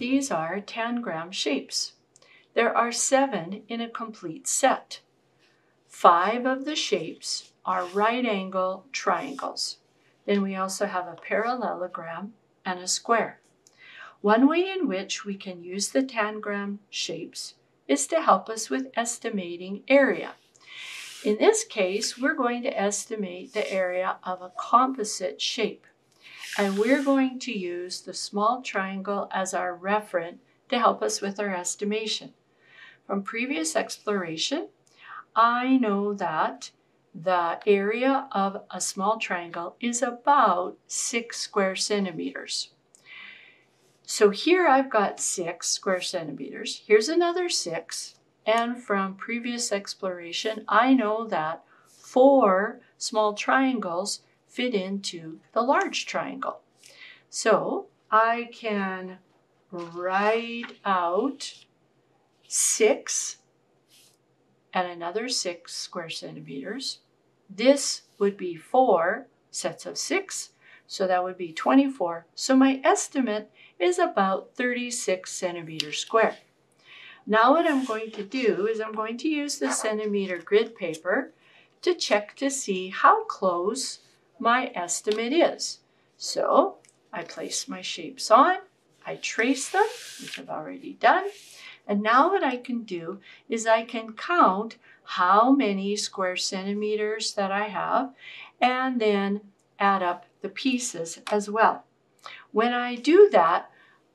These are tangram shapes. There are 7 in a complete set. 5 of the shapes are right angle triangles. Then we also have a parallelogram and a square. One way in which we can use the tangram shapes is to help us with estimating area. In this case, we're going to estimate the area of a composite shape. And we're going to use the small triangle as our referent to help us with our estimation. From previous exploration, I know that the area of a small triangle is about 6 square centimeters. So here I've got 6 square centimeters. Here's another 6. And from previous exploration, I know that 4 small triangles fit into the large triangle. So I can write out 6 and another 6 square centimeters. This would be 4 sets of 6, so that would be 24. So my estimate is about 36 centimeters squared. Now what I'm going to do is I'm going to use the centimeter grid paper to check to see how close my estimate is. So I place my shapes on, I trace them, which I've already done, and now what I can do is I can count how many square centimeters that I have and then add up the pieces as well. When I do that,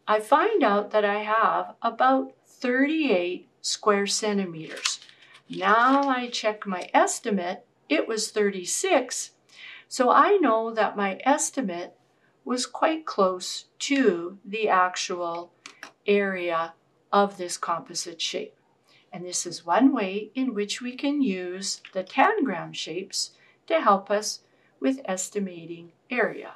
I find out that I have about 38 square centimeters. Now I check my estimate, it was 36, so I know that my estimate was quite close to the actual area of this composite shape. And this is one way in which we can use the tangram shapes to help us with estimating area.